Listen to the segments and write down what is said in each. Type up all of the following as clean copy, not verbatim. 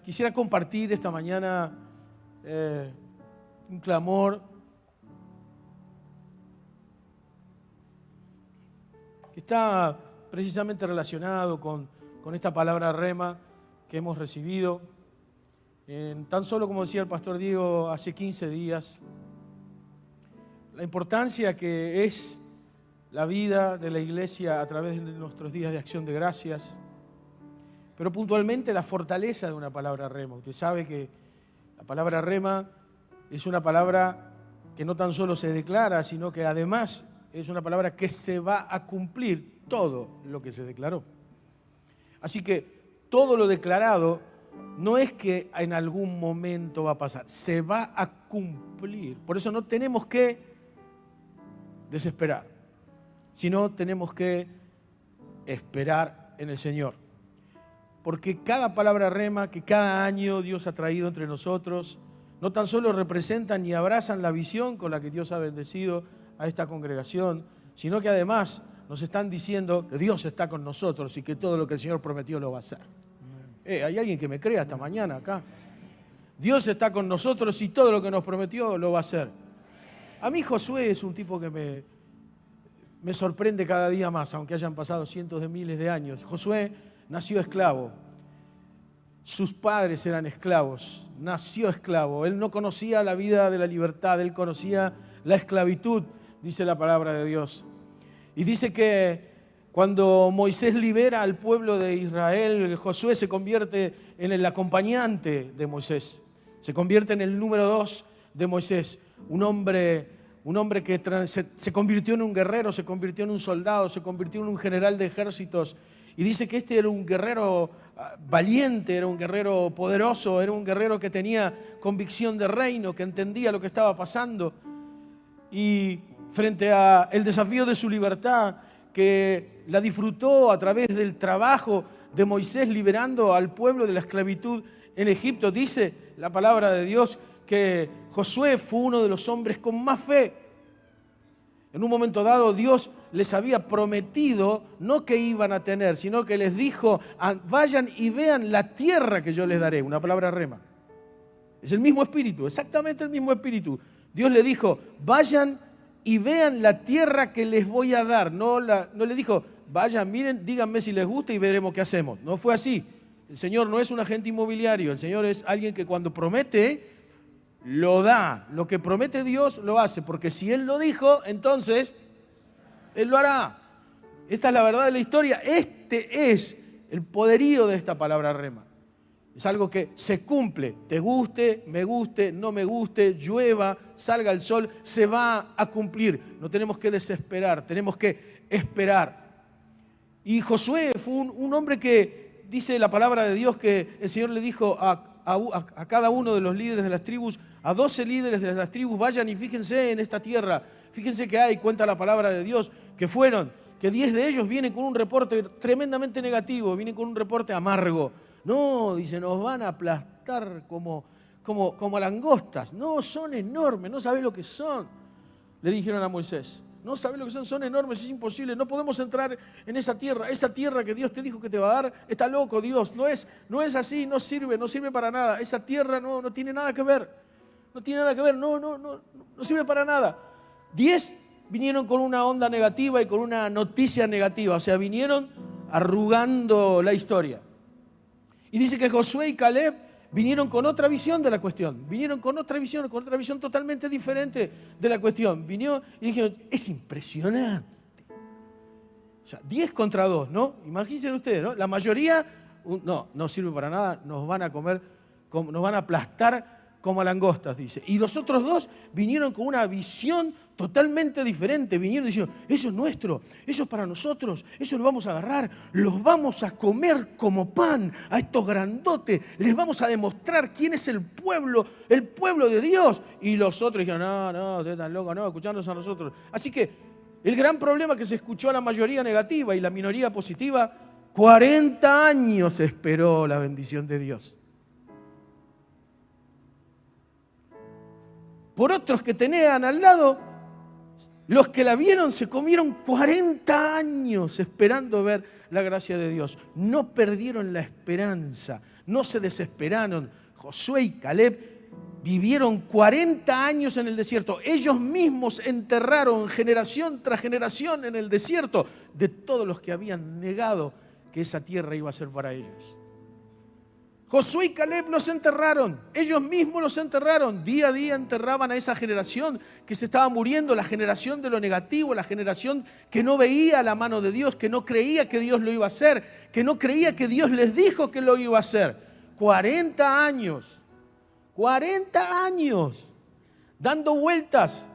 Quisiera compartir esta mañana un clamor que está precisamente relacionado con esta palabra rema que hemos recibido tan solo, como decía el pastor Diego, hace 15 días. La importancia que es la vida de la iglesia a través de nuestros días de acción de gracias, pero puntualmente la fortaleza de una palabra rema. Usted sabe que la palabra rema es una palabra que no tan solo se declara, sino que además es una palabra que se va a cumplir todo lo que se declaró. Así que todo lo declarado no es que en algún momento va a pasar, se va a cumplir. Por eso no tenemos que desesperar, sino tenemos que esperar en el Señor. Porque cada palabra rema que cada año Dios ha traído entre nosotros, no tan solo representan y abrazan la visión con la que Dios ha bendecido a esta congregación, sino que además nos están diciendo que Dios está con nosotros y que todo lo que el Señor prometió lo va a hacer. Hay alguien que me crea esta mañana acá. Dios está con nosotros y todo lo que nos prometió lo va a hacer. A mí Josué es un tipo que me sorprende cada día más, aunque hayan pasado cientos de miles de años. Josué nació esclavo. Sus padres eran esclavos. Nació esclavo. Él no conocía la vida de la libertad. Él conocía la esclavitud, dice la palabra de Dios. Y dice que cuando Moisés libera al pueblo de Israel, Josué se convierte en el acompañante de Moisés. Se convierte en el número 2 de Moisés. Un hombre que se convirtió en un guerrero, se convirtió en un soldado, se convirtió en un general de ejércitos. Y dice que este era un guerrero valiente, era un guerrero poderoso, era un guerrero que tenía convicción de reino, que entendía lo que estaba pasando. Y frente al desafío de su libertad, que la disfrutó a través del trabajo de Moisés liberando al pueblo de la esclavitud en Egipto, dice la palabra de Dios que Josué fue uno de los hombres con más fe. En un momento dado Dios les había prometido no que iban a tener, sino que les dijo: vayan y vean la tierra que yo les daré. Una palabra rema. Es el mismo espíritu, exactamente el mismo espíritu. Dios le dijo: vayan y vean la tierra que les voy a dar. No le dijo: vayan, miren, díganme si les gusta y veremos qué hacemos. No fue así. El Señor no es un agente inmobiliario. El Señor es alguien que cuando promete, lo da. Lo que promete Dios lo hace, porque si Él lo dijo, entonces Él lo hará. Esta es la verdad de la historia. Este es el poderío de esta palabra rema. Es algo que se cumple, te guste, me guste, no me guste, llueva, salga el sol, se va a cumplir. No tenemos que desesperar, tenemos que esperar. Y Josué fue un hombre que dice la palabra de Dios que el Señor le dijo a cada uno de los líderes de las tribus, a 12 líderes de las tribus: vayan y fíjense en esta tierra. Fíjense que hay, cuenta la palabra de Dios, que 10 de ellos vienen con un reporte tremendamente negativo, vienen con un reporte amargo. No, dice, nos van a aplastar como langostas. No, son enormes, no sabés lo que son. Le dijeron a Moisés: no sabés lo que son enormes, es imposible, no podemos entrar en esa tierra que Dios te dijo que te va a dar. Está loco Dios, no es así, no sirve para nada. Esa tierra no tiene nada que ver, no sirve para nada. 10 vinieron con una onda negativa y con una noticia negativa, o sea, vinieron arrugando la historia. Y dice que Josué y Caleb vinieron con otra visión de la cuestión. Vinieron con otra visión totalmente diferente de la cuestión. Vinieron y dijeron: es impresionante. O sea, 10 contra 2, ¿no? Imagínense ustedes, ¿no? La mayoría, no sirve para nada, nos van a comer, nos van a aplastar como a langostas, dice. Y los otros 2 vinieron con una visión totalmente diferente. Vinieron diciendo: eso es nuestro, eso es para nosotros, eso lo vamos a agarrar, los vamos a comer como pan a estos grandotes, les vamos a demostrar quién es el pueblo de Dios. Y los otros dijeron: no, ustedes están locos, no, escuchándonos a nosotros. Así que el gran problema que se escuchó a la mayoría negativa y la minoría positiva, 40 años esperó la bendición de Dios. Por otros que tenían al lado, los que la vieron se comieron 40 años esperando ver la gracia de Dios. No perdieron la esperanza, no se desesperaron. Josué y Caleb vivieron 40 años en el desierto. Ellos mismos enterraron generación tras generación en el desierto de todos los que habían negado que esa tierra iba a ser para ellos. Josué y Caleb los enterraron, ellos mismos los enterraron. Día a día enterraban a esa generación que se estaba muriendo, la generación de lo negativo, la generación que no veía la mano de Dios, que no creía que Dios lo iba a hacer, que no creía que Dios les dijo que lo iba a hacer. 40 años, dando vueltas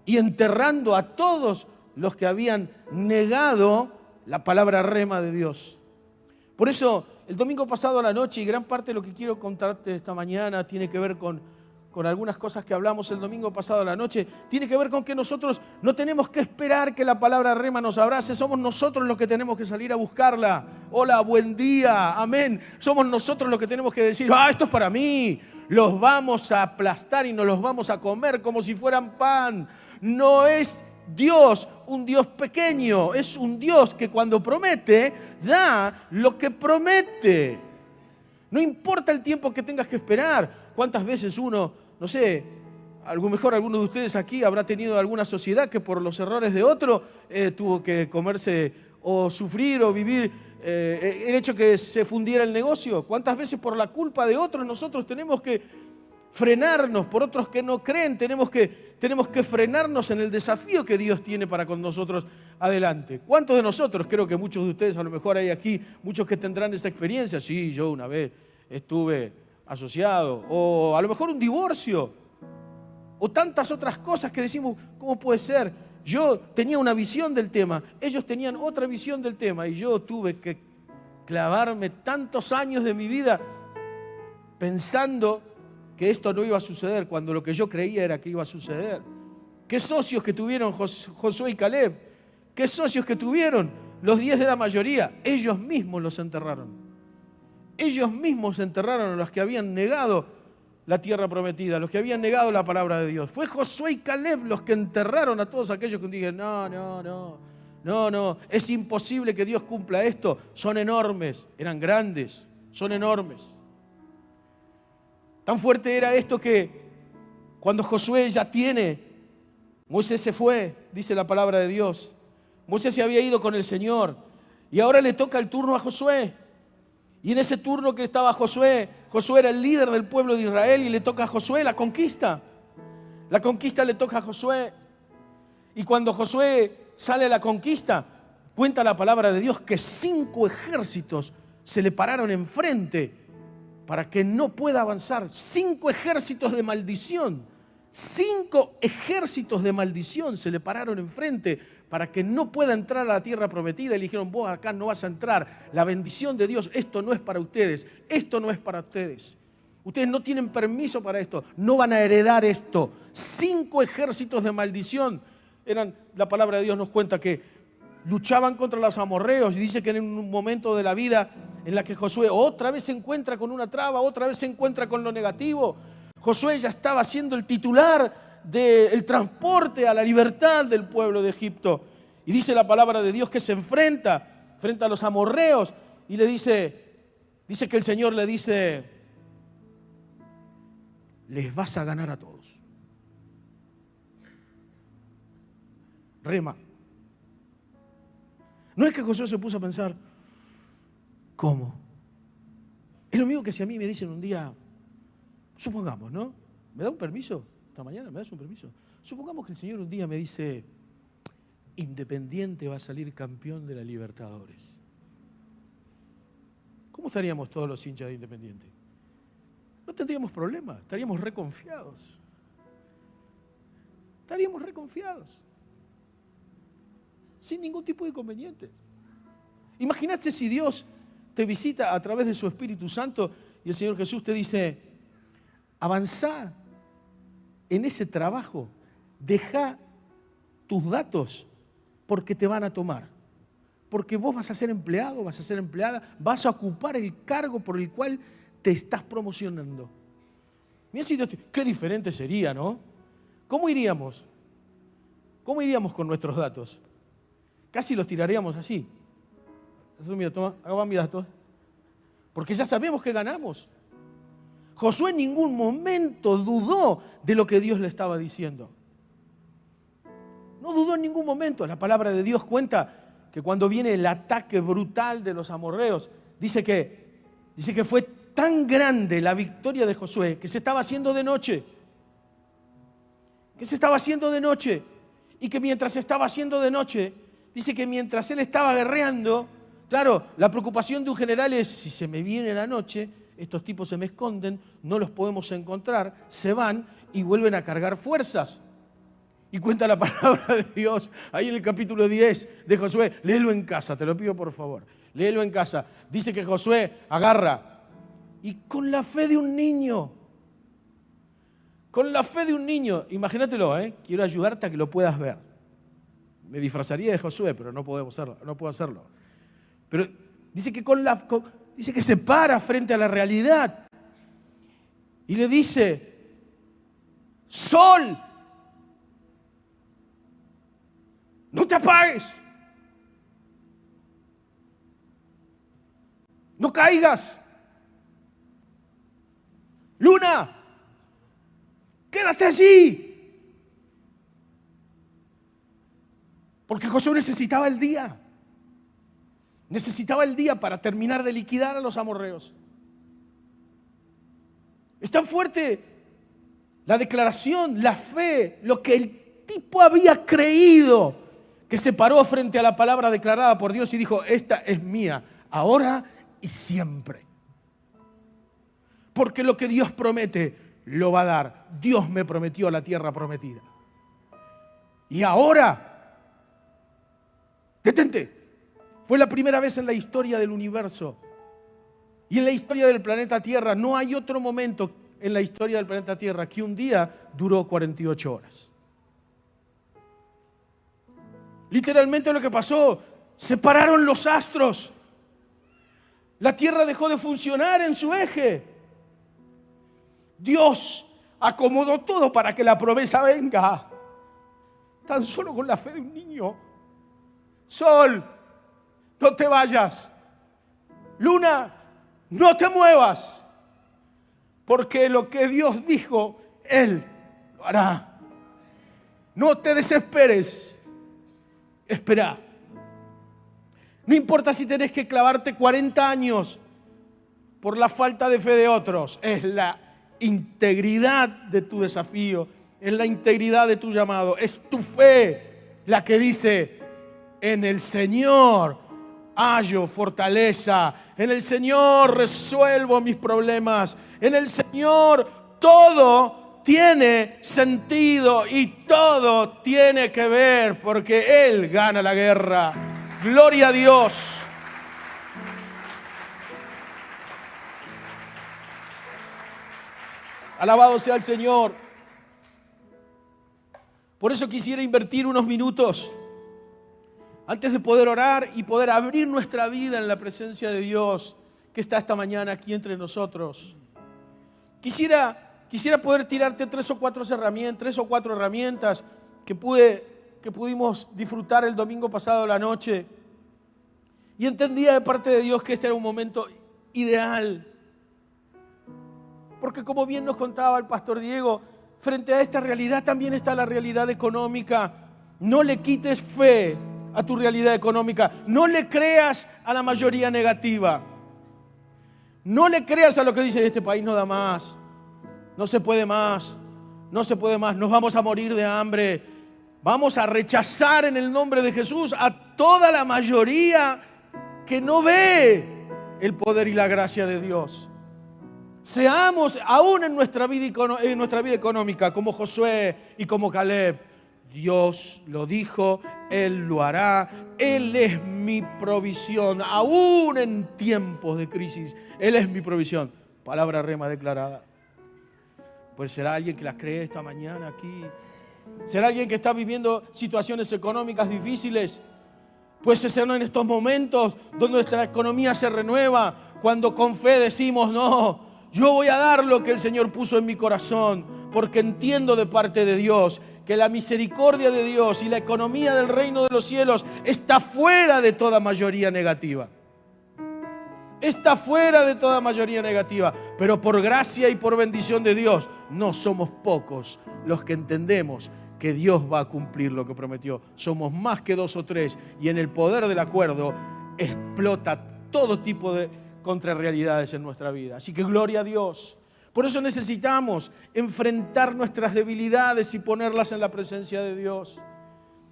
y enterrando a todos los que habían negado la palabra rema de Dios. Por eso, el domingo pasado a la noche, y gran parte de lo que quiero contarte esta mañana tiene que ver con algunas cosas que hablamos el domingo pasado a la noche, tiene que ver con que nosotros no tenemos que esperar que la palabra rema nos abrace, somos nosotros los que tenemos que salir a buscarla. Hola, buen día, amén. Somos nosotros los que tenemos que decir, esto es para mí. Los vamos a aplastar y nos los vamos a comer como si fueran pan. No es Dios un Dios pequeño, es un Dios que cuando promete, da lo que promete. No importa el tiempo que tengas que esperar. ¿Cuántas veces uno, no sé, a lo mejor alguno de ustedes aquí habrá tenido alguna sociedad que por los errores de otro tuvo que comerse o sufrir o vivir el hecho que se fundiera el negocio? ¿Cuántas veces por la culpa de otros nosotros tenemos que frenarnos, por otros que no creen, tenemos que frenarnos en el desafío que Dios tiene para con nosotros adelante? ¿Cuántos de nosotros, creo que muchos de ustedes, a lo mejor hay aquí muchos que tendrán esa experiencia? Sí, yo una vez estuve asociado, o a lo mejor un divorcio, o tantas otras cosas que decimos, ¿cómo puede ser? Yo tenía una visión del tema, ellos tenían otra visión del tema, y yo tuve que clavarme tantos años de mi vida pensando que esto no iba a suceder cuando lo que yo creía era que iba a suceder. ¿Qué socios que tuvieron Josué y Caleb? ¿Qué socios que tuvieron? Los 10 de la mayoría, ellos mismos los enterraron. Ellos mismos enterraron a los que habían negado la tierra prometida, los que habían negado la palabra de Dios. Fue Josué y Caleb los que enterraron a todos aquellos que dijeron, no, es imposible que Dios cumpla esto. Son enormes, eran grandes, son enormes. Tan fuerte era esto que cuando Josué ya Moisés se fue, dice la palabra de Dios. Moisés se había ido con el Señor y ahora le toca el turno a Josué. Y en ese turno que estaba Josué era el líder del pueblo de Israel y le toca a Josué la conquista. La conquista le toca a Josué. Y cuando Josué sale a la conquista, cuenta la palabra de Dios que 5 ejércitos se le pararon enfrente para que no pueda avanzar. 5 ejércitos de maldición. 5 ejércitos de maldición se le pararon enfrente para que no pueda entrar a la tierra prometida. Y le dijeron, vos acá no vas a entrar. La bendición de Dios, esto no es para ustedes. Esto no es para ustedes. Ustedes no tienen permiso para esto. No van a heredar esto. 5 ejércitos de maldición. La palabra de Dios nos cuenta que luchaban contra los amorreos y dice que en un momento de la vida en la que Josué otra vez se encuentra con una traba, otra vez se encuentra con lo negativo. Josué ya estaba siendo el titular del transporte a la libertad del pueblo de Egipto. Y dice la palabra de Dios que se enfrenta a los amorreos y le dice que el Señor le dice, les vas a ganar a todos. Rema. No es que Josué se puso a pensar, ¿cómo? Es lo mismo que si a mí me dicen un día, supongamos, ¿no? ¿Me da un permiso? Esta mañana, ¿me das un permiso? Supongamos que el Señor un día me dice, Independiente va a salir campeón de la Libertadores. ¿Cómo estaríamos todos los hinchas de Independiente? No tendríamos problema, estaríamos reconfiados. Estaríamos reconfiados. Sin ningún tipo de inconveniente. Imagínate si Dios te visita a través de su Espíritu Santo y el Señor Jesús te dice, avanzá en ese trabajo, deja tus datos porque te van a tomar. Porque vos vas a ser empleado, vas a ser empleada, vas a ocupar el cargo por el cual te estás promocionando. Mira si Dios qué diferente sería, ¿no? ¿Cómo iríamos? ¿Cómo iríamos con nuestros datos? Casi los tiraríamos así. Mira, toma, haga mis datos. porque ya sabemos que ganamos. Josué en ningún momento dudó de lo que Dios le estaba diciendo. No dudó en ningún momento. La palabra de Dios cuenta que cuando viene el ataque brutal de los amorreos, dice que fue tan grande la victoria de Josué que se estaba haciendo de noche. Que se estaba haciendo de noche. Y que mientras se estaba haciendo de noche, dice que mientras él estaba guerreando, claro, la preocupación de un general es: si se me viene la noche, estos tipos se me esconden, no los podemos encontrar, se van y vuelven a cargar fuerzas. Y cuenta la palabra de Dios ahí en el capítulo 10 de Josué. Léelo en casa, te lo pido por favor. Léelo en casa. Dice que Josué agarra y con la fe de un niño, imagínatelo, quiero ayudarte a que lo puedas ver. Me disfrazaría de Josué, pero no puedo hacerlo. Pero dice que dice que se para frente a la realidad y le dice: sol, no te apagues, no caigas. Luna, quédate allí. Porque Josué necesitaba el día. Necesitaba el día para terminar de liquidar a los amorreos. Es tan fuerte la declaración, la fe, lo que el tipo había creído, que se paró frente a la palabra declarada por Dios y dijo: esta es mía, ahora y siempre. Porque lo que Dios promete, lo va a dar. Dios me prometió la tierra prometida. Y ahora, detente. Fue la primera vez en la historia del universo y en la historia del planeta Tierra. No hay otro momento en la historia del planeta Tierra que un día duró 48 horas. Literalmente lo que pasó, se pararon los astros. La Tierra dejó de funcionar en su eje. Dios acomodó todo para que la promesa venga. Tan solo con la fe de un niño. Sol, no te vayas. Luna, no te muevas. Porque lo que Dios dijo, Él lo hará. No te desesperes. Espera. No importa si tenés que clavarte 40 años por la falta de fe de otros. Es la integridad de tu desafío. Es la integridad de tu llamado. Es tu fe la que dice: en el Señor hallo fortaleza. En el Señor resuelvo mis problemas. En el Señor todo tiene sentido y todo tiene que ver, porque Él gana la guerra. Gloria a Dios. Alabado sea el Señor. Por eso quisiera invertir unos minutos antes de poder orar y poder abrir nuestra vida en la presencia de Dios que está esta mañana aquí entre nosotros. Quisiera poder tirarte 3 o 4 herramientas que pudimos disfrutar el domingo pasado a la noche. Y entendía de parte de Dios que este era un momento ideal. Porque como bien nos contaba el pastor Diego, frente a esta realidad también está la realidad económica. No le quites fe a tu realidad económica. No le creas a la mayoría negativa. No le creas a lo que dice: este país no da más. No se puede más. No se puede más. Nos vamos a morir de hambre. Vamos a rechazar en el nombre de Jesús a toda la mayoría que no ve el poder y la gracia de Dios. Seamos aún en nuestra vida económica como Josué y como Caleb. Dios lo dijo, Él lo hará, Él es mi provisión, aún en tiempos de crisis, Él es mi provisión. Palabra rema declarada. Pues será alguien que la cree esta mañana aquí. Será alguien que está viviendo situaciones económicas difíciles. Pues serán en estos momentos donde nuestra economía se renueva, cuando con fe decimos: no, yo voy a dar lo que el Señor puso en mi corazón, porque entiendo de parte de Dios que la misericordia de Dios y la economía del reino de los cielos está fuera de toda mayoría negativa. Está fuera de toda mayoría negativa. Pero por gracia y por bendición de Dios, no somos pocos los que entendemos que Dios va a cumplir lo que prometió. Somos más que 2 o 3 y en el poder del acuerdo explota todo tipo de contrarrealidades en nuestra vida. Así que gloria a Dios. Por eso necesitamos enfrentar nuestras debilidades y ponerlas en la presencia de Dios.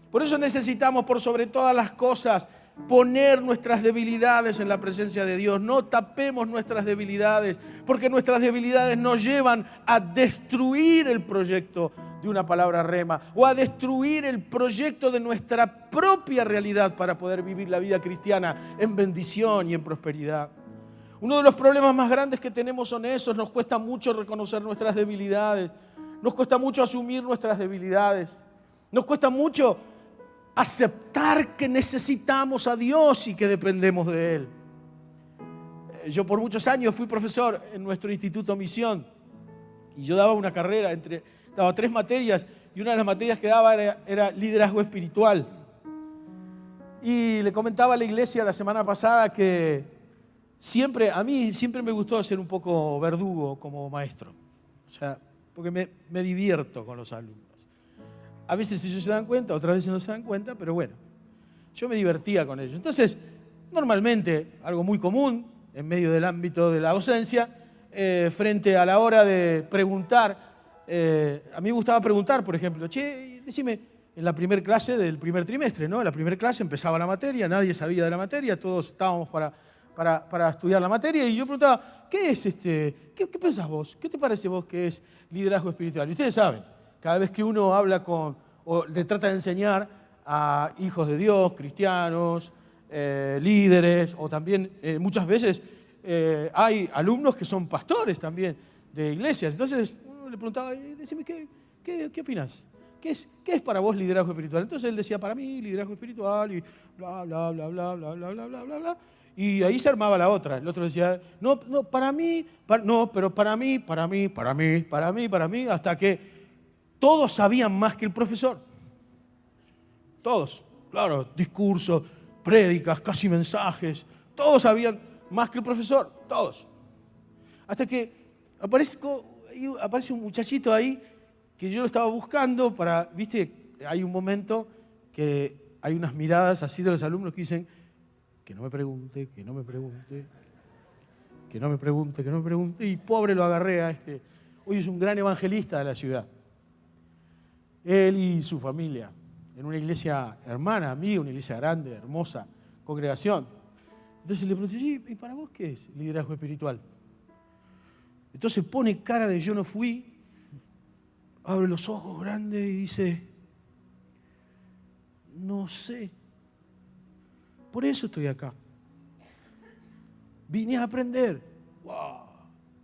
Por eso necesitamos, por sobre todas las cosas, poner nuestras debilidades en la presencia de Dios. No tapemos nuestras debilidades, porque nuestras debilidades nos llevan a destruir el proyecto de una palabra rema o a destruir el proyecto de nuestra propia realidad para poder vivir la vida cristiana en bendición y en prosperidad. Uno de los problemas más grandes que tenemos son esos. Nos cuesta mucho reconocer nuestras debilidades. Nos cuesta mucho asumir nuestras debilidades. Nos cuesta mucho aceptar que necesitamos a Dios y que dependemos de Él. Yo por muchos años fui profesor en nuestro Instituto Misión y yo daba una carrera, daba 3 materias y una de las materias que daba era liderazgo espiritual. Y le comentaba a la iglesia la semana pasada que a mí siempre me gustó ser un poco verdugo como maestro. O sea, porque me divierto con los alumnos. A veces ellos se dan cuenta, otras veces no se dan cuenta, pero bueno, yo me divertía con ellos. Entonces, normalmente, algo muy común en medio del ámbito de la docencia, frente a la hora de preguntar, a mí me gustaba preguntar, por ejemplo, decime, en la primera clase del primer trimestre, ¿no? En la primera clase empezaba la materia, nadie sabía de la materia, todos estábamos para estudiar la materia, y yo preguntaba, ¿qué es qué pensás vos? ¿Qué te parece vos que es liderazgo espiritual? Y ustedes saben, cada vez que uno habla o le trata de enseñar a hijos de Dios, cristianos, líderes, o también muchas veces hay alumnos que son pastores también de iglesias. Entonces uno le preguntaba, decime, ¿qué opinás? ¿Qué es para vos liderazgo espiritual? Entonces él decía, para mí liderazgo espiritual y bla, bla, bla, bla, bla, bla, bla, bla, bla, bla. Y ahí se armaba la otra. El otro decía, no, para mí, pero para mí, hasta que todos sabían más que el profesor. Todos. Claro, discursos, prédicas, casi mensajes. Todos sabían más que el profesor. Todos. Hasta que aparece un muchachito ahí que yo lo estaba buscando viste, hay un momento que hay unas miradas así de los alumnos que dicen, que no me pregunte, que no me pregunte, que no me pregunte, que no me pregunte. Y pobre lo agarré a este. Hoy es un gran evangelista de la ciudad. Él y su familia, en una iglesia hermana, amiga, una iglesia grande, hermosa, congregación. Entonces le pregunté, ¿y para vos qué es liderazgo espiritual? Entonces pone cara de yo no fui, abre los ojos grandes y dice, no sé, por eso estoy acá. Vine a aprender. ¡Wow!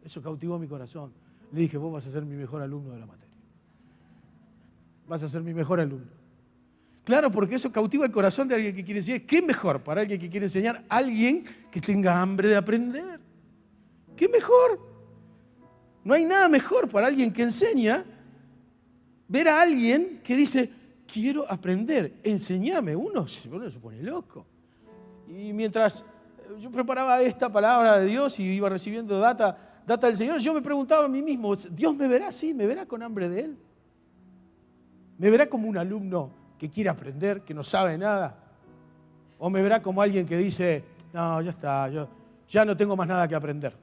Eso cautivó mi corazón. Le dije, vos vas a ser mi mejor alumno de la materia. Vas a ser mi mejor alumno. Claro, porque eso cautiva el corazón de alguien que quiere enseñar. ¿Qué mejor para alguien que quiere enseñar? Alguien que tenga hambre de aprender. ¿Qué mejor? No hay nada mejor para alguien que enseña ver a alguien que dice, quiero aprender, enséñame. Uno se pone loco. Y mientras yo preparaba esta palabra de Dios y iba recibiendo data del Señor, yo me preguntaba a mí mismo, ¿Dios me verá así? ¿Me verá con hambre de Él? ¿Me verá como un alumno que quiere aprender, que no sabe nada? ¿O me verá como alguien que dice, no, ya está, yo ya no tengo más nada que aprender?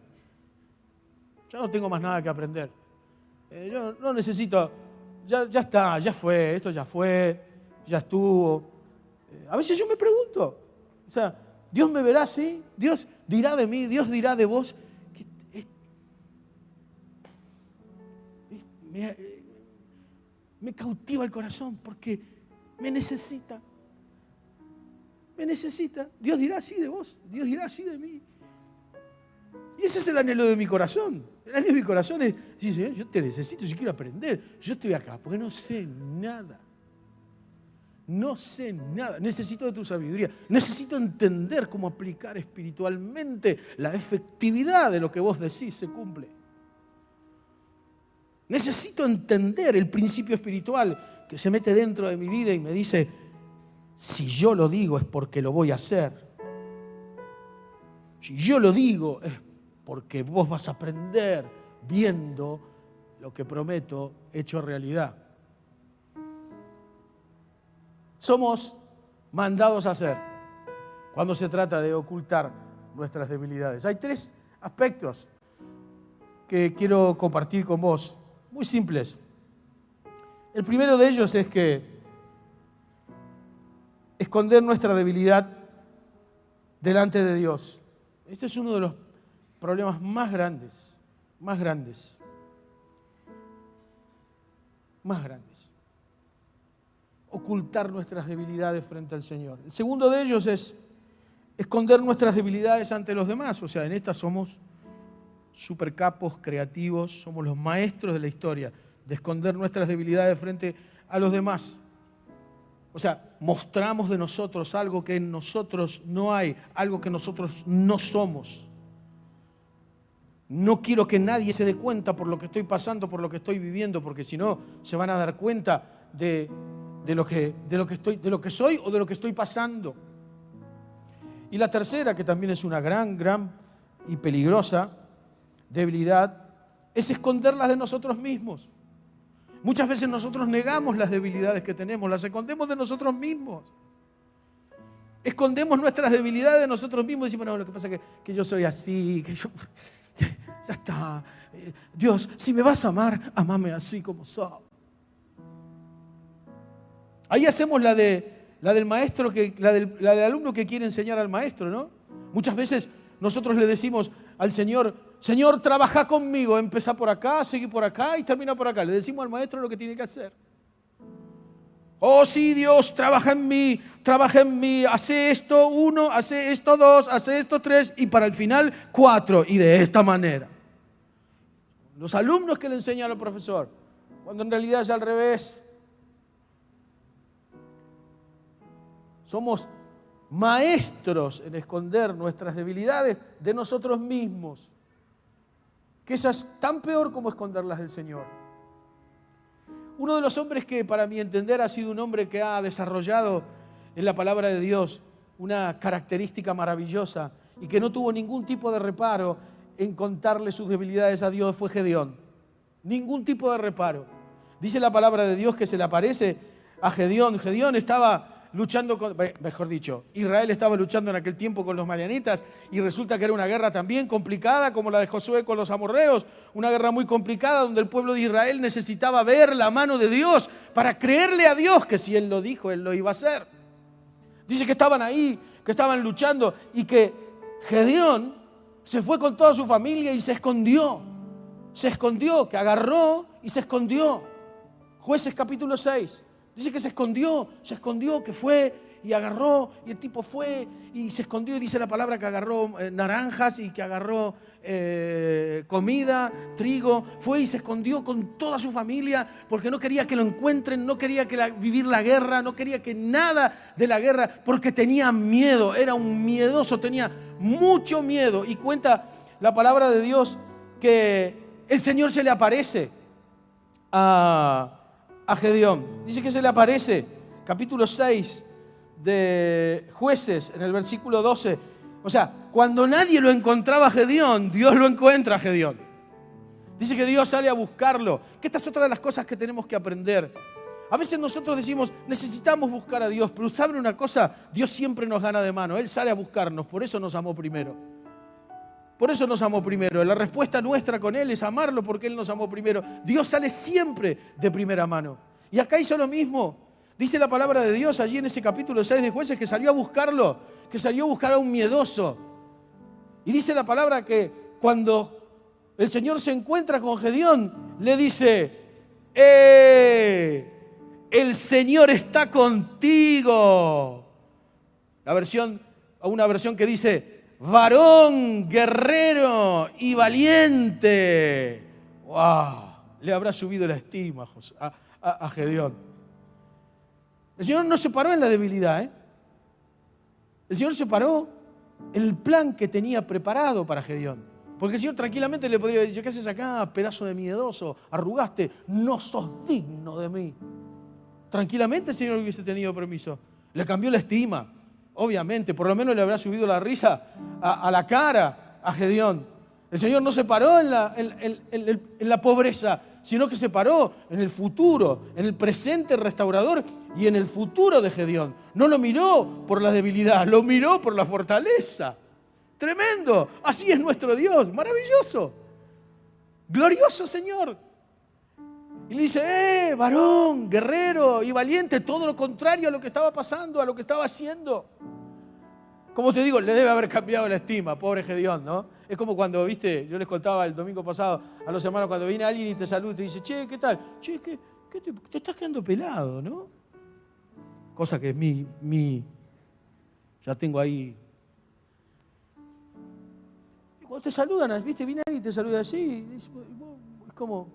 Ya no tengo más nada que aprender. Yo no necesito, ya está, ya fue, esto ya fue, ya estuvo. A veces yo me pregunto, o sea, ¿Dios me verá así? ¿Dios dirá de mí? ¿Dios dirá de vos? Me cautiva el corazón porque me necesita. Me necesita. Dios dirá así de vos, Dios dirá así de mí. Y ese es el anhelo de mi corazón. El anhelo de mi corazón es, sí, Señor, yo te necesito, yo quiero aprender. Yo estoy acá porque no sé nada. No sé nada. Necesito de tu sabiduría. Necesito entender cómo aplicar espiritualmente la efectividad de lo que vos decís se cumple. Necesito entender el principio espiritual que se mete dentro de mi vida y me dice, si yo lo digo es porque lo voy a hacer. Si yo lo digo es porque vos vas a aprender viendo lo que prometo hecho realidad. Somos mandados a hacer cuando se trata de ocultar nuestras debilidades. Hay 3 aspectos que quiero compartir con vos, muy simples. El primero de ellos es que esconder nuestra debilidad delante de Dios. Este es uno de los problemas más grandes. Ocultar nuestras debilidades frente al Señor. El segundo de ellos es esconder nuestras debilidades ante los demás. O sea, en esta somos supercapos, creativos, somos los maestros de la historia, de esconder nuestras debilidades frente a los demás. O sea, mostramos de nosotros algo que en nosotros no hay, algo que nosotros no somos. No quiero que nadie se dé cuenta por lo que estoy pasando, por lo que estoy viviendo, porque si no se van a dar cuenta de lo que soy o de lo que estoy pasando. Y la tercera, que también es una gran y peligrosa debilidad, es esconderlas de nosotros mismos. Muchas veces nosotros negamos las debilidades que tenemos, las escondemos de nosotros mismos. Escondemos nuestras debilidades de nosotros mismos y decimos, no, lo que pasa es que yo soy así, ya está. Dios, si me vas a amar, amame así como soy. Ahí hacemos la del maestro, la del alumno que quiere enseñar al maestro, ¿no? Muchas veces nosotros le decimos al Señor, Señor, trabaja conmigo, empezá por acá, seguí por acá y termina por acá. Le decimos al maestro lo que tiene que hacer. Oh, sí, Dios, trabaja en mí, hace esto 1, hace esto 2, hace esto 3 y para el final 4 y de esta manera. Los alumnos que le enseñan al profesor, cuando en realidad es al revés. Somos maestros en esconder nuestras debilidades de nosotros mismos. Que esa es tan peor como esconderlas del Señor. Uno de los hombres que para mi entender ha sido un hombre que ha desarrollado en la palabra de Dios una característica maravillosa y que no tuvo ningún tipo de reparo en contarle sus debilidades a Dios fue Gedeón. Ningún tipo de reparo. Dice la palabra de Dios que se le aparece a Gedeón. Gedeón estaba luchando Israel estaba luchando en aquel tiempo con los madianitas y resulta que era una guerra también complicada como la de Josué con los amorreos, una guerra muy complicada donde el pueblo de Israel necesitaba ver la mano de Dios para creerle a Dios que si Él lo dijo, Él lo iba a hacer. Dice que estaban ahí, que estaban luchando y que Gedeón se fue con toda su familia y se escondió, que agarró y se escondió. Jueces capítulo 6. Dice que se escondió, que fue y agarró, y el tipo fue y se escondió, y dice la palabra que agarró naranjas y que agarró comida, trigo, fue y se escondió con toda su familia porque no quería que lo encuentren, no quería vivir la guerra, no quería que nada de la guerra, porque tenía miedo, era un miedoso, tenía mucho miedo. Y cuenta la palabra de Dios que el Señor se le aparece a Gedeón. Dice que se le aparece, capítulo 6 de Jueces, en el versículo 12. O sea, cuando nadie lo encontraba a Gedeón, Dios lo encuentra a Gedeón. Dice que Dios sale a buscarlo. Que esta es otra de las cosas que tenemos que aprender. A veces nosotros decimos, necesitamos buscar a Dios, pero ¿saben una cosa? Dios siempre nos gana de mano. Él sale a buscarnos, por eso nos amó primero. La respuesta nuestra con Él es amarlo porque Él nos amó primero. Dios sale siempre de primera mano. Y acá hizo lo mismo. Dice la palabra de Dios allí en ese capítulo 6 de Jueces que salió a buscarlo, que salió a buscar a un miedoso. Y dice la palabra que cuando el Señor se encuentra con Gedeón, le dice, el Señor está contigo. Una versión que dice, varón, guerrero y valiente. ¡Wow! Le habrá subido la estima a Gedeón. El Señor no se paró en la debilidad, El Señor se paró en el plan que tenía preparado para Gedeón. Porque el Señor tranquilamente le podría haber dicho, ¿qué haces acá, pedazo de miedoso? Arrugaste, no sos digno de mí. Tranquilamente el Señor hubiese tenido permiso. Le cambió la estima. Obviamente, por lo menos le habrá subido la risa a la cara a Gedeón. El Señor no se paró en la pobreza, sino que se paró en el futuro, en el presente restaurador y en el futuro de Gedeón. No lo miró por la debilidad, lo miró por la fortaleza. Tremendo, así es nuestro Dios, maravilloso, glorioso Señor. Y le dice, varón, guerrero y valiente, todo lo contrario a lo que estaba pasando, a lo que estaba haciendo. Como te digo, le debe haber cambiado la estima, pobre Gedeón, ¿no? Es como cuando, viste, yo les contaba el domingo pasado a los hermanos, cuando viene alguien y te saluda y te dice, che, ¿qué tal? Che, ¿qué te estás quedando pelado, ¿no? Cosa que es ya tengo ahí. Y cuando te saludan, viste, viene alguien y te saluda así, es como,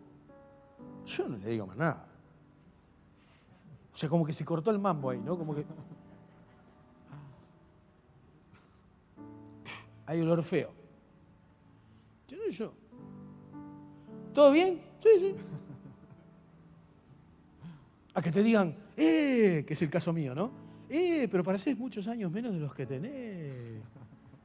yo no le digo más nada. O sea, como que se cortó el mambo ahí, ¿no? Como que hay olor feo. Yo. ¿Todo bien? Sí. A que te digan, que es el caso mío, ¿no? Pero parecés muchos años menos de los que tenés.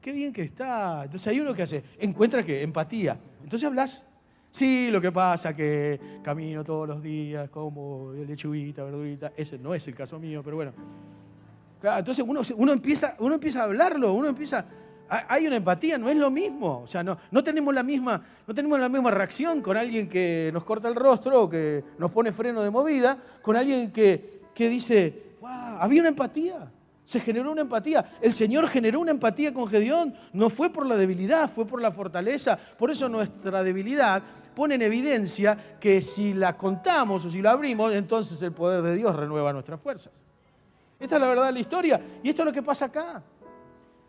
Qué bien que está. Entonces hay uno que hace, encuentra ¿qué? Empatía. Entonces hablas. Sí, lo que pasa que camino todos los días, como lechuguita, verdurita. Ese no es el caso mío, pero bueno. Claro, entonces uno empieza a hablarlo, hay una empatía, no es lo mismo. O sea, no tenemos la misma reacción con alguien que nos corta el rostro o que nos pone freno de movida, con alguien que dice, wow, había una empatía. Se generó una empatía. El Señor generó una empatía con Gedeón. No fue por la debilidad, fue por la fortaleza. Por eso nuestra debilidad pone en evidencia que si la contamos o si la abrimos, entonces el poder de Dios renueva nuestras fuerzas. Esta es la verdad de la historia. Y esto es lo que pasa acá.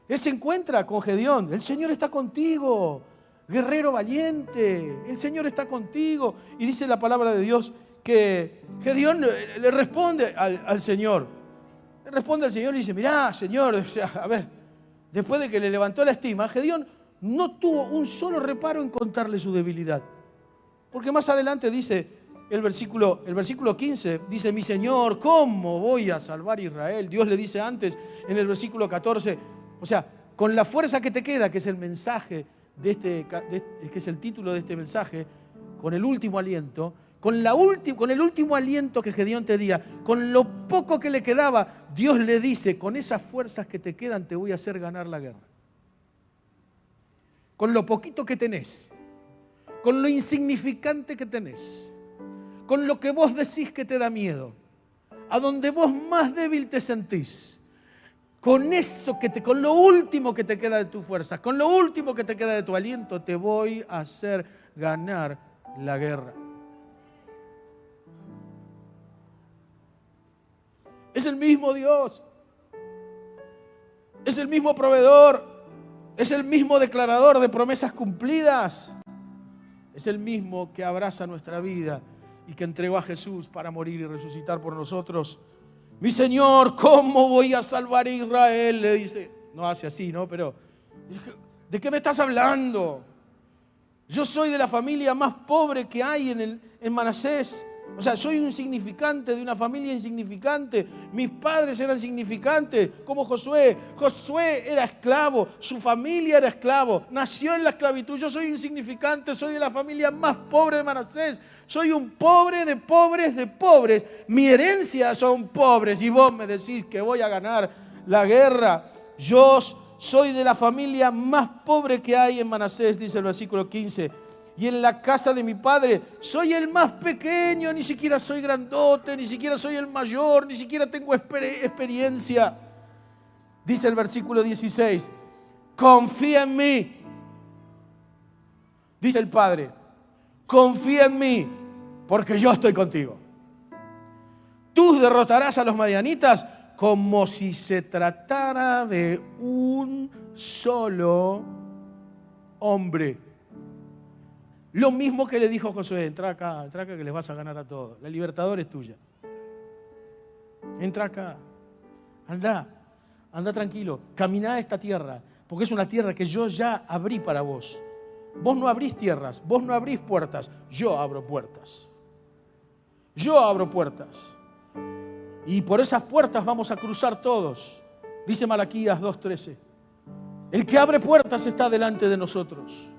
Él se encuentra con Gedeón. El Señor está contigo, guerrero valiente. El Señor está contigo. Y dice la palabra de Dios que Gedeón le responde al Señor. Le responde al Señor y dice, mirá, Señor, o sea, a ver, después de que le levantó la estima, Gedeón no tuvo un solo reparo en contarle su debilidad. Porque más adelante dice el versículo 15, dice, mi Señor, ¿cómo voy a salvar a Israel? Dios le dice antes en el versículo 14, o sea, con la fuerza que te queda, que es el mensaje que es el título de este mensaje, con el último aliento, con el último aliento que Gedeón tenía, con lo poco que le quedaba, Dios le dice, con esas fuerzas que te quedan te voy a hacer ganar la guerra. Con lo poquito que tenés, con lo insignificante que tenés, con lo que vos decís que te da miedo, a donde vos más débil te sentís, con eso con lo último que te queda de tus fuerzas, con lo último que te queda de tu aliento, te voy a hacer ganar la guerra. Es el mismo Dios, es el mismo proveedor, es el mismo declarador de promesas cumplidas, es el mismo que abraza nuestra vida y que entregó a Jesús para morir y resucitar por nosotros. Mi Señor, ¿cómo voy a salvar a Israel? Le dice, no hace así, ¿no? Pero, ¿de qué me estás hablando? Yo soy de la familia más pobre que hay en Manasés. O sea, soy un insignificante, de una familia insignificante. Mis padres eran insignificantes, como Josué. Josué era esclavo, su familia era esclavo, nació en la esclavitud. Yo soy insignificante, soy de la familia más pobre de Manasés. Soy un pobre de pobres de pobres. Mi herencia son pobres y vos me decís que voy a ganar la guerra. Yo soy de la familia más pobre que hay en Manasés, dice el versículo 15. Y en la casa de mi padre soy el más pequeño, ni siquiera soy grandote, ni siquiera soy el mayor, ni siquiera tengo experiencia. Dice el versículo 16, confía en mí. Dice el padre, confía en mí, porque yo estoy contigo. Tú derrotarás a los madianitas como si se tratara de un solo hombre. Lo mismo que le dijo Josué, entra acá que les vas a ganar a todos. La libertadora es tuya. Entra acá, anda tranquilo, caminá a esta tierra, porque es una tierra que yo ya abrí para vos. Vos no abrís tierras, vos no abrís puertas, yo abro puertas. Yo abro puertas. Y por esas puertas vamos a cruzar todos. Dice Malaquías 2:13. El que abre puertas está delante de nosotros.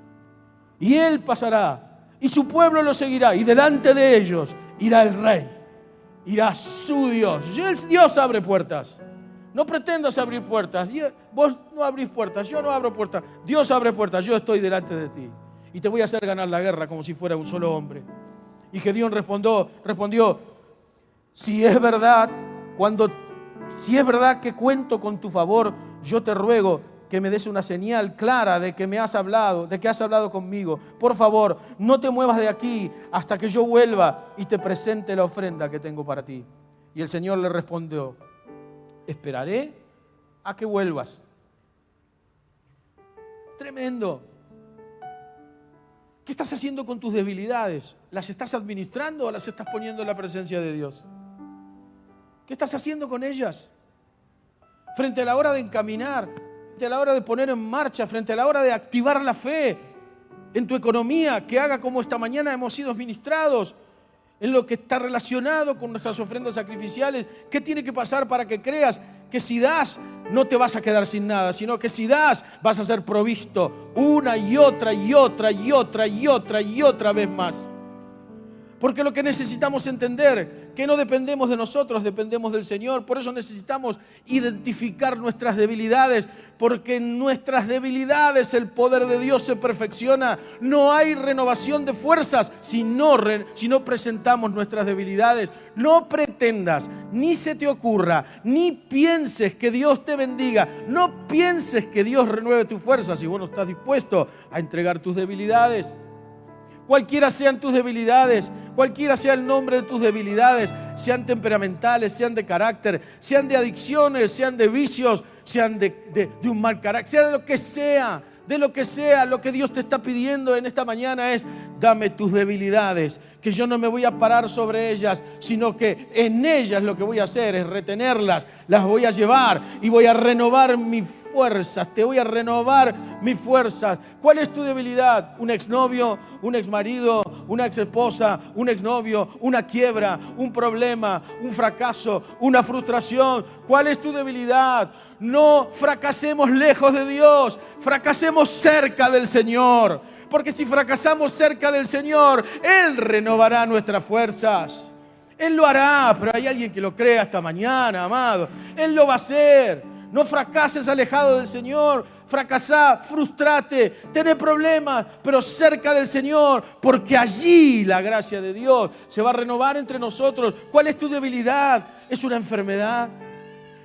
Y Él pasará, y su pueblo lo seguirá, y delante de ellos irá el Rey, irá su Dios. Dios abre puertas. No pretendas abrir puertas. Vos no abrís puertas, yo no abro puertas. Dios abre puertas, yo estoy delante de ti. Y te voy a hacer ganar la guerra como si fuera un solo hombre. Y Gedeón respondió, si es verdad que cuento con tu favor, yo te ruego que me des una señal clara de que has hablado conmigo. Por favor, no te muevas de aquí hasta que yo vuelva y te presente la ofrenda que tengo para ti. Y el Señor le respondió, esperaré a que vuelvas. Tremendo. ¿Qué estás haciendo con tus debilidades? ¿Las estás administrando o las estás poniendo en la presencia de Dios? ¿Qué estás haciendo con ellas? Frente a la hora de encaminar, frente a la hora de poner en marcha, frente a la hora de activar la fe en tu economía, que haga como esta mañana hemos sido ministrados, en lo que está relacionado con nuestras ofrendas sacrificiales. ¿Qué tiene que pasar para que creas que si das no te vas a quedar sin nada, sino que si das vas a ser provisto una y otra y otra y otra y otra y otra vez más? Porque lo que necesitamos entender, que no dependemos de nosotros, dependemos del Señor. Por eso necesitamos identificar nuestras debilidades, porque en nuestras debilidades el poder de Dios se perfecciona. No hay renovación de fuerzas si no presentamos nuestras debilidades. No pretendas, ni se te ocurra, ni pienses que Dios te bendiga. No pienses que Dios renueve tus fuerzas si vos no estás dispuesto a entregar tus debilidades. Cualquiera sean tus debilidades, cualquiera sea el nombre de tus debilidades, sean temperamentales, sean de carácter, sean de adicciones, sean de vicios, sean de un mal carácter, sea de lo que sea, lo que Dios te está pidiendo en esta mañana es: dame tus debilidades, que yo no me voy a parar sobre ellas, sino que en ellas lo que voy a hacer es retenerlas, las voy a llevar y voy a renovar mis fuerzas, te voy a renovar mis fuerzas. ¿Cuál es tu debilidad? ¿Un exnovio, un exmarido, una exesposa, un exnovio, una quiebra, un problema, un fracaso, una frustración? ¿Cuál es tu debilidad? No fracasemos lejos de Dios, fracasemos cerca del Señor. Porque si fracasamos cerca del Señor, Él renovará nuestras fuerzas. Él lo hará, pero hay alguien que lo crea esta mañana, amado. Él lo va a hacer. No fracases alejado del Señor. Fracasá, frustrate, tenés problemas, pero cerca del Señor, porque allí la gracia de Dios se va a renovar entre nosotros. ¿Cuál es tu debilidad? ¿Es una enfermedad?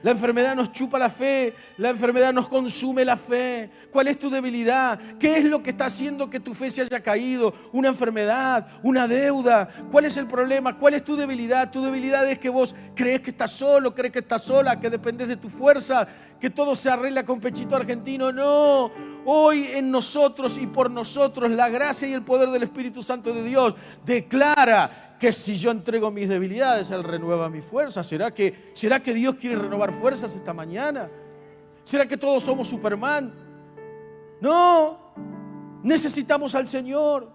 La enfermedad nos chupa la fe, la enfermedad nos consume la fe. ¿Cuál es tu debilidad? ¿Qué es lo que está haciendo que tu fe se haya caído? ¿Una enfermedad? ¿Una deuda? ¿Cuál es el problema? ¿Cuál es tu debilidad? Tu debilidad es que vos crees que estás solo, crees que estás sola, que dependes de tu fuerza, que todo se arregla con pechito argentino. No, hoy en nosotros y por nosotros la gracia y el poder del Espíritu Santo de Dios declara que si yo entrego mis debilidades, Él renueva mis fuerzas. ¿Será que Dios quiere renovar fuerzas esta mañana? ¿Será que todos somos Superman? No, necesitamos al Señor.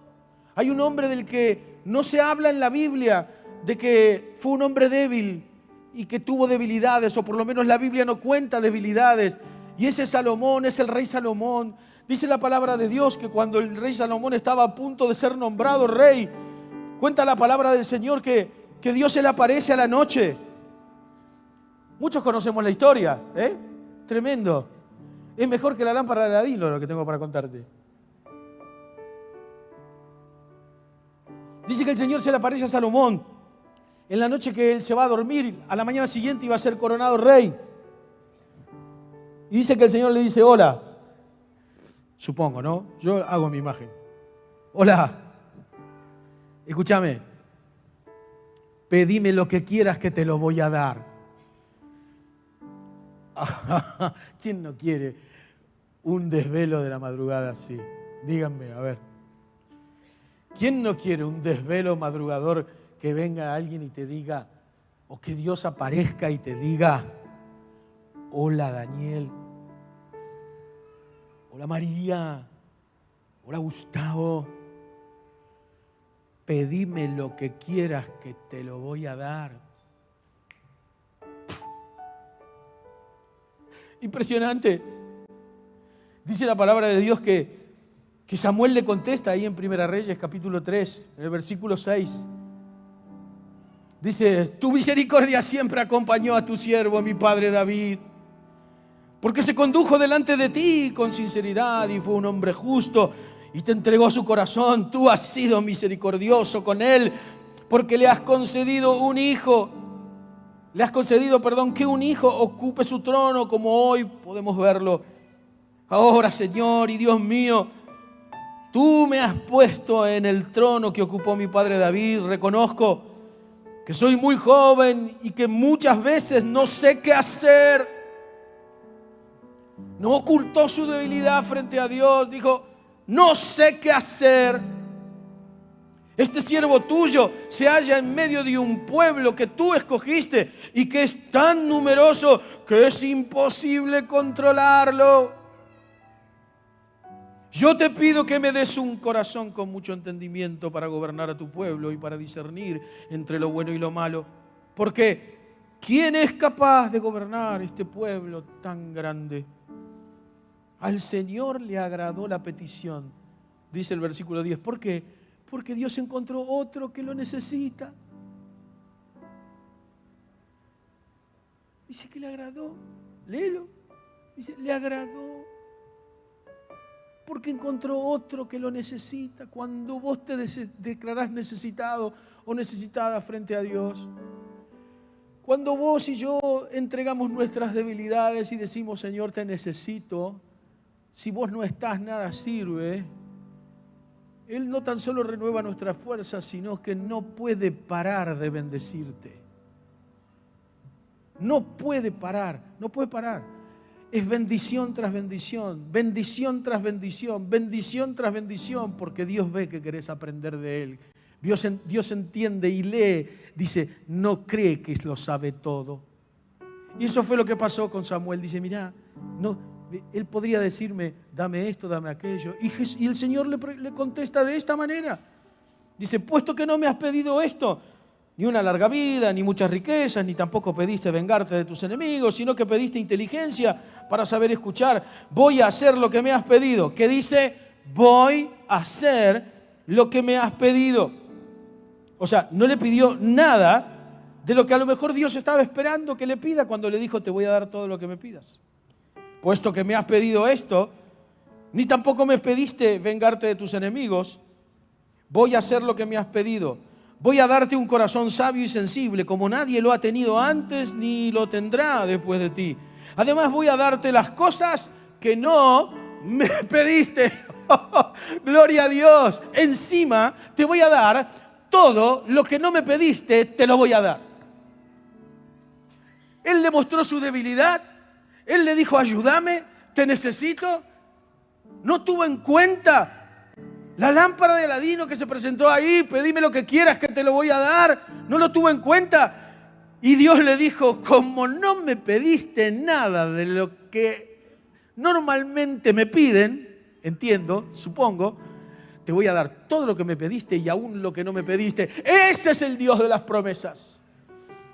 Hay un hombre del que no se habla en la Biblia, de que fue un hombre débil y que tuvo debilidades, o por lo menos la Biblia no cuenta debilidades. Y ese Salomón es el rey Salomón. Dice la palabra de Dios que cuando el rey Salomón estaba a punto de ser nombrado rey, cuenta la palabra del Señor que Dios se le aparece a la noche. Muchos conocemos la historia, ¿eh? Tremendo. Es mejor que la lámpara de Aladino lo que tengo para contarte. Dice que el Señor se le aparece a Salomón en la noche que él se va a dormir. A la mañana siguiente iba a ser coronado rey. Y dice que el Señor le dice: hola. Supongo, ¿no? Yo hago mi imagen. Hola. Escúchame, pedime lo que quieras que te lo voy a dar. ¿Quién no quiere un desvelo de la madrugada así? Díganme, a ver. ¿Quién no quiere un desvelo madrugador que venga alguien y te diga, o que Dios aparezca y te diga: hola Daniel, hola María, hola Gustavo, pedime lo que quieras que te lo voy a dar? Impresionante. Dice la palabra de Dios que Samuel le contesta ahí en Primera Reyes, capítulo 3, en el versículo 6. Dice, tu misericordia siempre acompañó a tu siervo, mi padre David, porque se condujo delante de ti con sinceridad y fue un hombre justo y te entregó su corazón. Tú has sido misericordioso con él porque le has concedido un hijo. Le has concedido, que un hijo ocupe su trono como hoy podemos verlo. Ahora, Señor y Dios mío, tú me has puesto en el trono que ocupó mi padre David. Reconozco que soy muy joven y que muchas veces no sé qué hacer. No ocultó su debilidad frente a Dios. Dijo, no sé qué hacer. Este siervo tuyo se halla en medio de un pueblo que tú escogiste y que es tan numeroso que es imposible controlarlo. Yo te pido que me des un corazón con mucho entendimiento para gobernar a tu pueblo y para discernir entre lo bueno y lo malo. Porque ¿quién es capaz de gobernar este pueblo tan grande? Al Señor le agradó la petición, dice el versículo 10. ¿Por qué? Porque Dios encontró otro que lo necesita. Dice que le agradó. Léelo. Dice, le agradó. Porque encontró otro que lo necesita. Cuando vos te declarás necesitado o necesitada frente a Dios, cuando vos y yo entregamos nuestras debilidades y decimos, Señor, te necesito, si vos no estás, nada sirve. Él no tan solo renueva nuestras fuerzas, sino que no puede parar de bendecirte. No puede parar, no puede parar. Es bendición tras bendición, bendición tras bendición, bendición tras bendición, porque Dios ve que querés aprender de Él. Dios entiende y lee, dice, no cree que lo sabe todo. Y eso fue lo que pasó con Samuel. Dice, mirá, no, él podría decirme, dame esto, dame aquello. Y el Señor le contesta de esta manera. Dice, puesto que no me has pedido esto, ni una larga vida, ni muchas riquezas, ni tampoco pediste vengarte de tus enemigos, sino que pediste inteligencia para saber escuchar. Voy a hacer lo que me has pedido. ¿Qué dice? Voy a hacer lo que me has pedido. O sea, no le pidió nada de lo que a lo mejor Dios estaba esperando que le pida cuando le dijo, te voy a dar todo lo que me pidas. Puesto que me has pedido esto, ni tampoco me pediste vengarte de tus enemigos, voy a hacer lo que me has pedido. Voy a darte un corazón sabio y sensible, como nadie lo ha tenido antes ni lo tendrá después de ti. Además voy a darte las cosas que no me pediste. Gloria a Dios. Encima te voy a dar todo lo que no me pediste, te lo voy a dar. Él le mostró su debilidad. Él le dijo, ayúdame, te necesito. No tuvo en cuenta la lámpara de Aladino que se presentó ahí, pedime lo que quieras que te lo voy a dar. No lo tuvo en cuenta. Y Dios le dijo, como no me pediste nada de lo que normalmente me piden, entiendo, supongo, te voy a dar todo lo que me pediste y aún lo que no me pediste. Ese es el Dios de las promesas.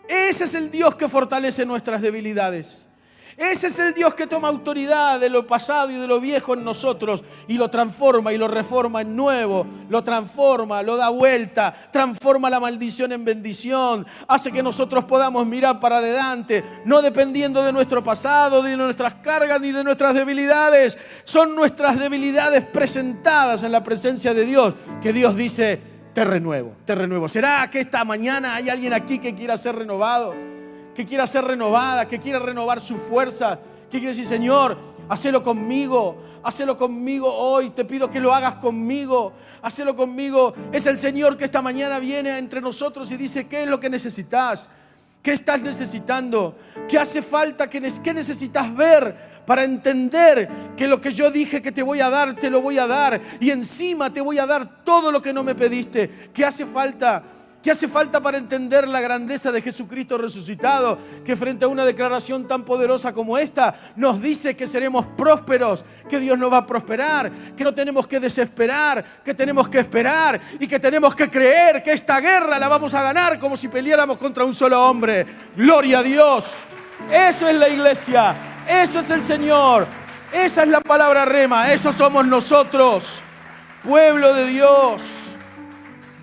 Ese es el Dios que fortalece nuestras debilidades. Ese es el Dios que toma autoridad de lo pasado y de lo viejo en nosotros y lo transforma y lo reforma en nuevo, lo transforma, lo da vuelta, transforma la maldición en bendición, hace que nosotros podamos mirar para adelante, no dependiendo de nuestro pasado, ni de nuestras cargas, ni de nuestras debilidades. Son nuestras debilidades presentadas en la presencia de Dios, que Dios dice, te renuevo, te renuevo. ¿Será que esta mañana hay alguien aquí que quiera ser renovado? Que quiera ser renovada, que quiera renovar su fuerza, que quiere decir, Señor, hacelo conmigo hoy, te pido que lo hagas conmigo, hacelo conmigo. Es el Señor que esta mañana viene entre nosotros y dice, ¿qué es lo que necesitas? ¿Qué estás necesitando? ¿Qué hace falta? ¿Qué necesitas ver para entender que lo que yo dije que te voy a dar, te lo voy a dar? Y encima te voy a dar todo lo que no me pediste. ¿Qué hace falta? ¿Qué hace falta para entender la grandeza de Jesucristo resucitado? Que frente a una declaración tan poderosa como esta, nos dice que seremos prósperos, que Dios nos va a prosperar, que no tenemos que desesperar, que tenemos que esperar y que tenemos que creer que esta guerra la vamos a ganar como si peleáramos contra un solo hombre. ¡Gloria a Dios! Eso es la iglesia. Eso es el Señor. Esa es la palabra rema. Eso somos nosotros, pueblo de Dios.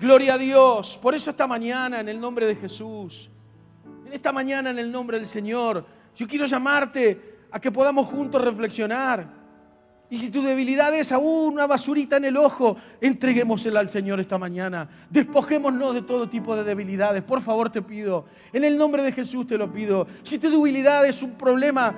Gloria a Dios. Por eso esta mañana, en el nombre de Jesús, en esta mañana, en el nombre del Señor, yo quiero llamarte a que podamos juntos reflexionar. Y si tu debilidad es aún una basurita en el ojo, entreguémosela al Señor esta mañana. Despojémonos de todo tipo de debilidades. Por favor, te pido. En el nombre de Jesús te lo pido. Si tu debilidad es un problema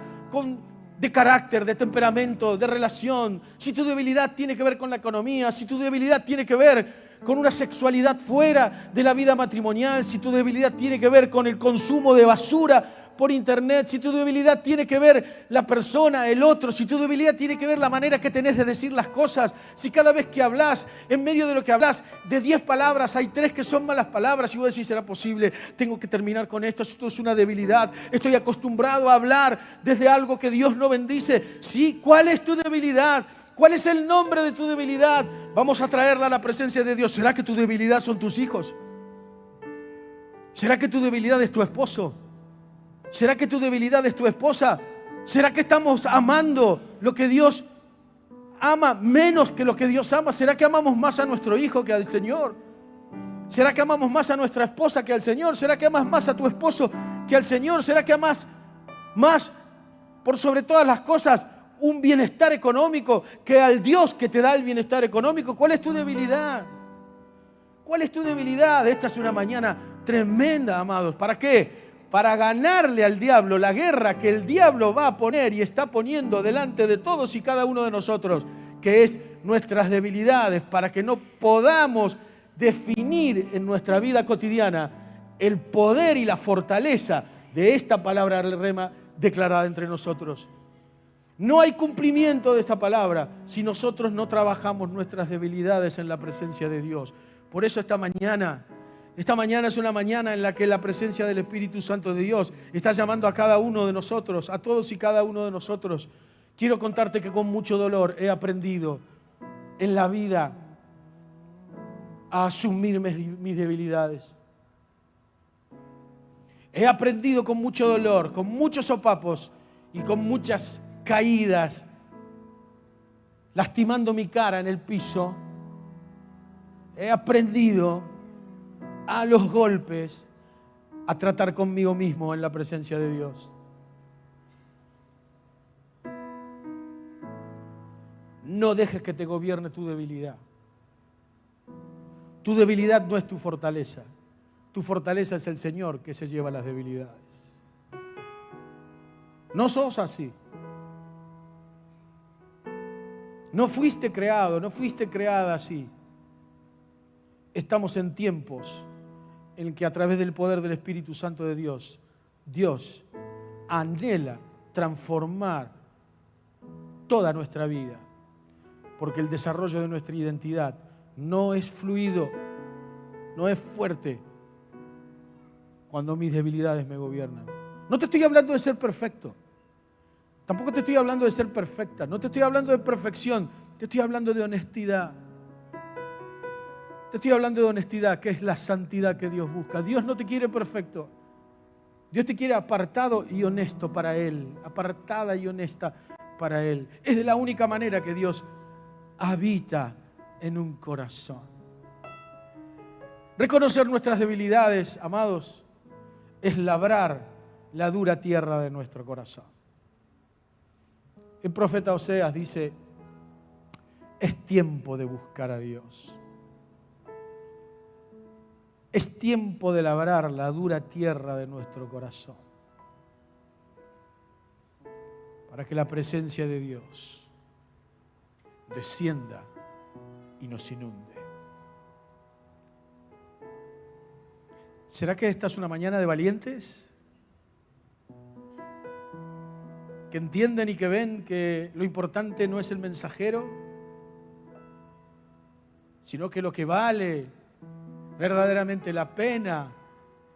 de carácter, de temperamento, de relación, si tu debilidad tiene que ver con la economía, si tu debilidad tiene que ver con una sexualidad fuera de la vida matrimonial, si tu debilidad tiene que ver con el consumo de basura por internet, si tu debilidad tiene que ver la persona, el otro, si tu debilidad tiene que ver la manera que tenés de decir las cosas, si cada vez que hablas, en medio de lo que hablas, de 10 palabras hay 3 que son malas palabras, y vos decís, ¿será posible? Tengo que terminar con esto es una debilidad, estoy acostumbrado a hablar desde algo que Dios no bendice. Sí, ¿cuál es tu debilidad? ¿Cuál es el nombre de tu debilidad? Vamos a traerla a la presencia de Dios. ¿Será que tu debilidad son tus hijos? ¿Será que tu debilidad es tu esposo? ¿Será que tu debilidad es tu esposa? ¿Será que estamos amando lo que Dios ama menos que lo que Dios ama? ¿Será que amamos más a nuestro hijo que al Señor? ¿Será que amamos más a nuestra esposa que al Señor? ¿Será que amas más a tu esposo que al Señor? ¿Será que amas más, por sobre todas las cosas, un bienestar económico que al Dios que te da el bienestar económico? ¿Cuál es tu debilidad? ¿Cuál es tu debilidad? Esta es una mañana tremenda, amados. ¿Para qué? Para ganarle al diablo la guerra que el diablo va a poner y está poniendo delante de todos y cada uno de nosotros, que es nuestras debilidades, para que no podamos definir en nuestra vida cotidiana el poder y la fortaleza de esta palabra rema declarada entre nosotros. No hay cumplimiento de esta palabra si nosotros no trabajamos nuestras debilidades en la presencia de Dios. Por eso esta mañana es una mañana en la que la presencia del Espíritu Santo de Dios está llamando a cada uno de nosotros, a todos y cada uno de nosotros. Quiero contarte que con mucho dolor he aprendido en la vida a asumir mis debilidades. He aprendido con mucho dolor, con muchos sopapos y con muchas caídas, lastimando mi cara en el piso. He aprendido a los golpes a tratar conmigo mismo en la presencia de Dios. No dejes que te gobierne tu debilidad. Tu debilidad no es tu fortaleza. Tu fortaleza es el Señor que se lleva las debilidades. No sos así. No fuiste creado, no fuiste creada así. Estamos en tiempos en que a través del poder del Espíritu Santo de Dios, Dios anhela transformar toda nuestra vida, porque el desarrollo de nuestra identidad no es fluido, no es fuerte cuando mis debilidades me gobiernan. No te estoy hablando de ser perfecto, tampoco te estoy hablando de ser perfecta, no te estoy hablando de perfección, te estoy hablando de honestidad. Te estoy hablando de honestidad, que es la santidad que Dios busca. Dios no te quiere perfecto. Dios te quiere apartado y honesto para Él. Apartada y honesta para Él. Es de la única manera que Dios habita en un corazón. Reconocer nuestras debilidades, amados, es labrar la dura tierra de nuestro corazón. El profeta Oseas dice, es tiempo de buscar a Dios. Es tiempo de labrar la dura tierra de nuestro corazón para que la presencia de Dios descienda y nos inunde. ¿Será que esta es una mañana de valientes? Que entienden y que ven que lo importante no es el mensajero, sino que lo que vale verdaderamente la pena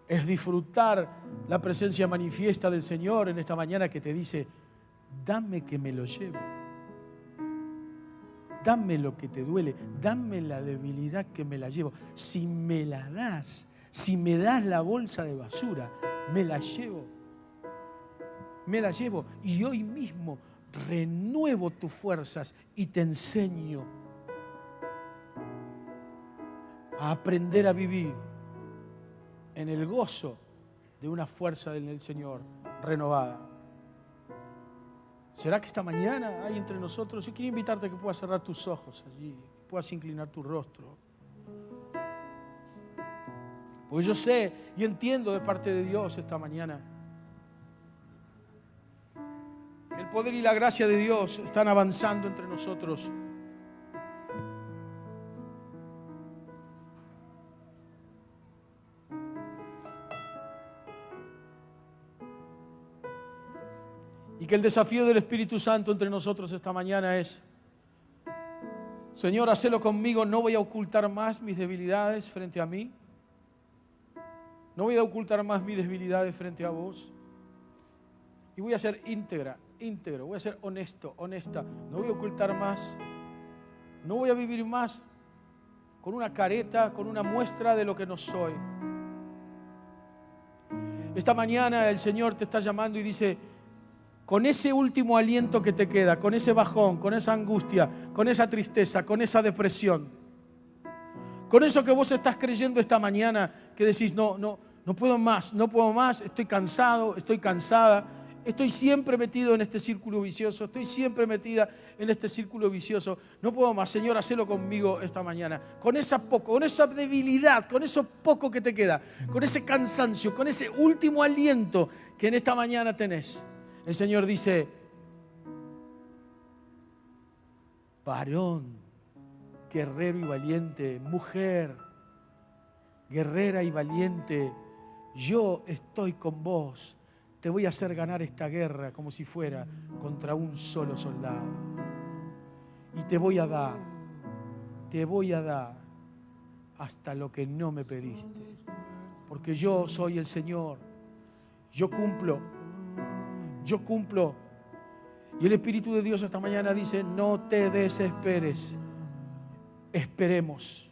es disfrutar la presencia manifiesta del Señor en esta mañana, que te dice, dame que me lo llevo. Dame lo que te duele, dame la debilidad que me la llevo. Si me la das, si me das la bolsa de basura, me la llevo. me la llevo y hoy mismo renuevo tus fuerzas y te enseño a aprender a vivir en el gozo de una fuerza del Señor renovada. ¿Será que esta mañana hay entre nosotros? Yo quiero invitarte a que puedas cerrar tus ojos allí, que puedas inclinar tu rostro. Porque yo sé y entiendo de parte de Dios esta mañana que el poder y la gracia de Dios están avanzando entre nosotros. Y que el desafío del Espíritu Santo entre nosotros esta mañana es: Señor, hacelo conmigo, no voy a ocultar más mis debilidades frente a mí. No voy a ocultar más mis debilidades frente a vos. Y voy a ser íntegro, voy a ser honesto, honesta. No voy a ocultar más. No voy a vivir más con una careta, con una muestra de lo que no soy. Esta mañana el Señor te está llamando y dice: con ese último aliento que te queda, con ese bajón, con esa angustia, con esa tristeza, con esa depresión, con eso que vos estás creyendo esta mañana, que decís, no puedo más, estoy cansado, estoy cansada, estoy siempre metido en este círculo vicioso, estoy siempre metida en este círculo vicioso, no puedo más. Señor, hacelo conmigo esta mañana, con esa debilidad, con eso poco que te queda, con ese cansancio, con ese último aliento que en esta mañana tenés. El Señor dice: varón, guerrero y valiente, mujer, guerrera y valiente, yo estoy con vos. Te voy a hacer ganar esta guerra como si fuera contra un solo soldado. Y te voy a dar hasta lo que no me pediste. Porque yo soy el Señor. Yo cumplo. Y el Espíritu de Dios esta mañana dice: no te desesperes, esperemos.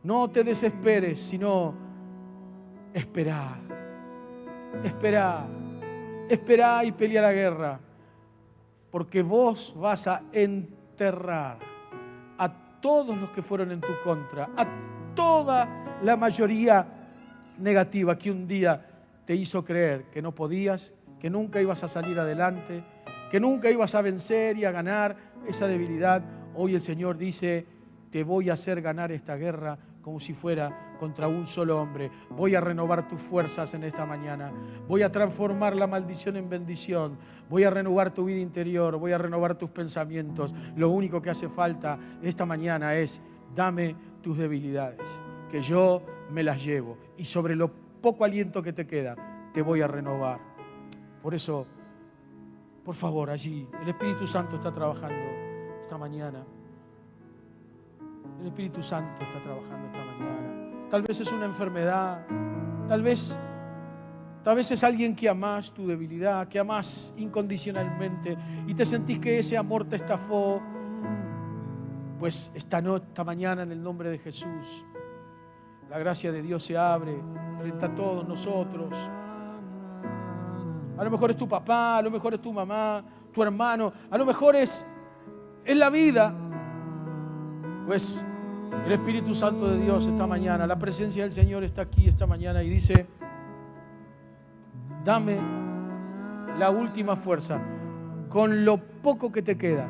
No te desesperes, sino esperá y pelea la guerra, porque vos vas a enterrar a todos los que fueron en tu contra, a toda la mayoría negativa que un día te hizo creer que no podías, que nunca ibas a salir adelante, que nunca ibas a vencer y a ganar esa debilidad. Hoy el Señor dice: te voy a hacer ganar esta guerra como si fuera contra un solo hombre. Voy a renovar tus fuerzas en esta mañana. Voy a transformar la maldición en bendición. Voy a renovar tu vida interior. Voy a renovar tus pensamientos. Lo único que hace falta esta mañana es: dame tus debilidades, que yo me las llevo. Y sobre lo poco aliento que te queda, te voy a renovar. Por eso, por favor, allí el Espíritu Santo está trabajando esta mañana. El Espíritu Santo está trabajando esta mañana. Tal vez es una enfermedad, tal vez es alguien que amás tu debilidad, que amás incondicionalmente y te sentís que ese amor te estafó. Pues esta mañana, en el nombre de Jesús, la gracia de Dios se abre frente a todos nosotros. A lo mejor es tu papá, a lo mejor es tu mamá, tu hermano, a lo mejor es la vida. Pues el Espíritu Santo de Dios esta mañana, la presencia del Señor está aquí esta mañana y dice: dame la última fuerza. Con lo poco que te queda,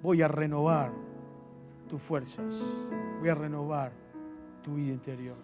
voy a renovar tus fuerzas, voy a renovar tu vida interior.